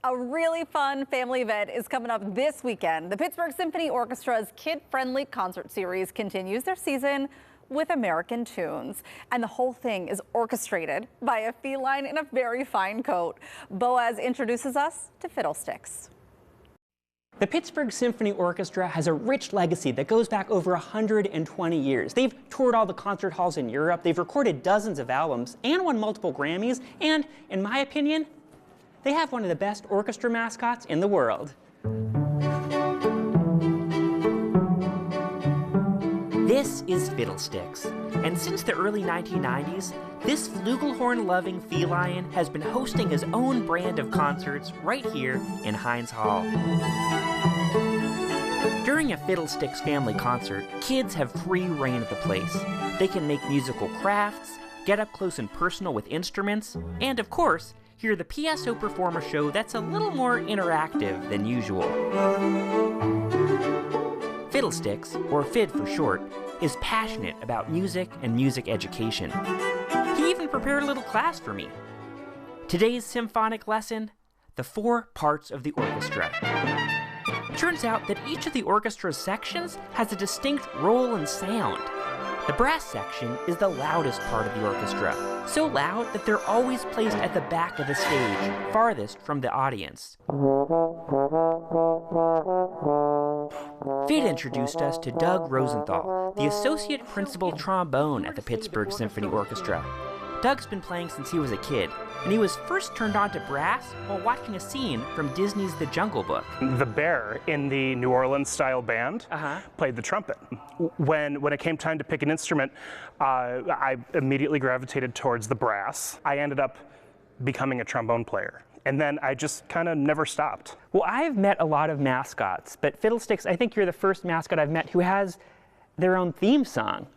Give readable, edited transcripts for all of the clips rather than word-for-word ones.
A really fun family event is coming up this weekend. The Pittsburgh Symphony Orchestra's kid-friendly concert series continues their season with American tunes. And the whole thing is orchestrated by a feline in a very fine coat. Boaz introduces us to Fiddlesticks. The Pittsburgh Symphony Orchestra has a rich legacy that goes back over 120 years. They've toured all the concert halls in Europe, they've recorded dozens of albums, and won multiple Grammys, and, in my opinion, they have one of the best orchestra mascots in the world. This is Fiddlesticks, and since the early 1990s, this flugelhorn-loving feline has been hosting his own brand of concerts right here in Heinz Hall. During a Fiddlesticks family concert, kids have free reign of the place. They can make musical crafts, get up close and personal with instruments, and of course, hear the PSO perform a show that's a little more interactive than usual. Fiddlesticks, or FID for short, is passionate about music and music education. He even prepared a little class for me. Today's symphonic lesson, the 4 parts of the orchestra. Turns out that each of the orchestra's sections has a distinct role and sound. The brass section is the loudest part of the orchestra, so loud that they're always placed at the back of the stage, farthest from the audience. FID introduced us to Doug Rosenthal, the Associate Principal Trombone at the Pittsburgh Symphony Orchestra. Doug's been playing since he was a kid, and he was first turned on to brass while watching a scene from Disney's The Jungle Book. The bear in the New Orleans-style band played the trumpet. When it came time to pick an instrument, I immediately gravitated towards the brass. I ended up becoming a trombone player. And then I just kind of never stopped. Well, I've met a lot of mascots, but Fiddlesticks, I think you're the first mascot I've met who has their own theme song.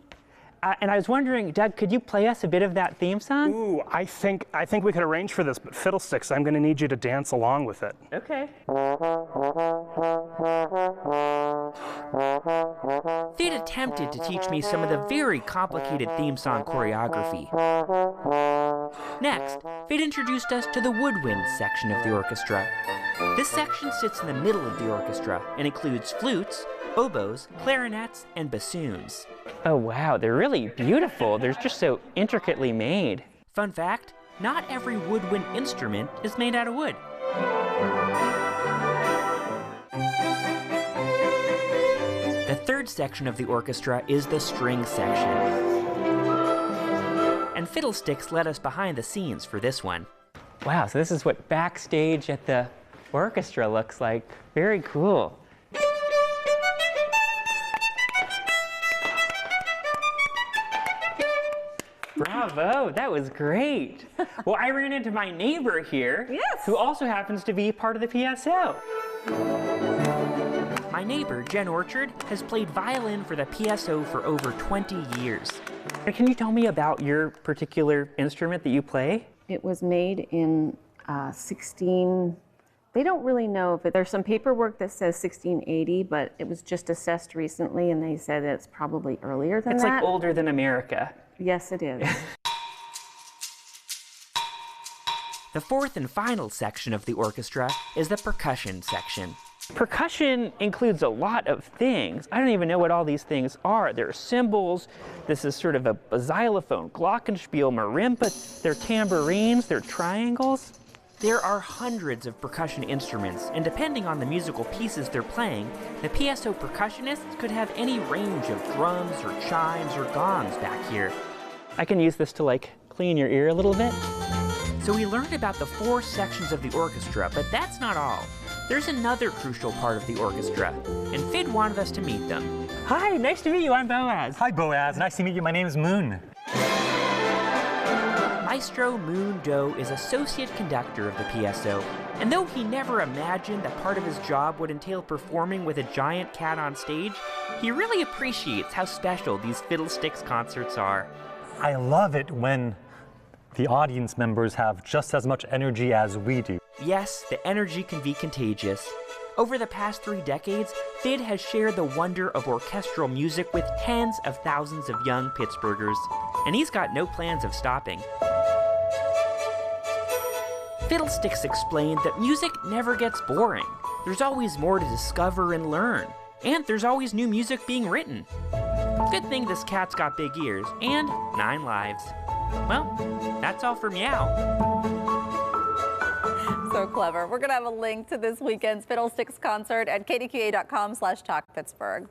And I was wondering, Doug, could you play us a bit of that theme song? Ooh, I think we could arrange for this, but Fiddlesticks, I'm going to need you to dance along with it. Okay. FID attempted to teach me some of the very complicated theme song choreography. Next, FID introduced us to the woodwind section of the orchestra. This section sits in the middle of the orchestra and includes flutes, oboes, clarinets, and bassoons. Oh wow, they're really beautiful. They're just so intricately made. Fun fact, not every woodwind instrument is made out of wood. The third section of the orchestra is the string section. And Fiddlesticks led us behind the scenes for this one. Wow, so this is what backstage at the orchestra looks like. Very cool. Bravo, that was great. Well, I ran into my neighbor here, who also happens to be part of the PSO. My neighbor, Jen Orchard, has played violin for the PSO for over 20 years. Can you tell me about your particular instrument that you play? It was made in they don't really know if there's some paperwork that says 1680, but it was just assessed recently, and they said it's probably earlier than that. It's like older than America. Yes, it is. The fourth and final section of the orchestra is the percussion section. Percussion includes a lot of things. I don't even know what all these things are. There are cymbals, this is sort of a xylophone, glockenspiel, marimba, they're tambourines, they're triangles. There are hundreds of percussion instruments, and depending on the musical pieces they're playing, the PSO percussionists could have any range of drums or chimes or gongs back here. I can use this to, like, clean your ear a little bit. So we learned about the 4 sections of the orchestra, but that's not all. There's another crucial part of the orchestra, and FID wanted us to meet them. Hi, nice to meet you. I'm Boaz. Hi, Boaz. Nice to meet you. My name is Moon. Maestro Moon Do is associate conductor of the PSO, and though he never imagined that part of his job would entail performing with a giant cat on stage, he really appreciates how special these Fiddlesticks concerts are. I love it when the audience members have just as much energy as we do. Yes, the energy can be contagious. Over the past 3 decades, FID has shared the wonder of orchestral music with tens of thousands of young Pittsburghers, and he's got no plans of stopping. Fiddlesticks explained that music never gets boring. There's always more to discover and learn. And there's always new music being written. Good thing this cat's got big ears and 9 lives. Well, that's all for Meow. So clever. We're going to have a link to this weekend's Fiddlesticks concert at kdqa.com/talkpittsburgh.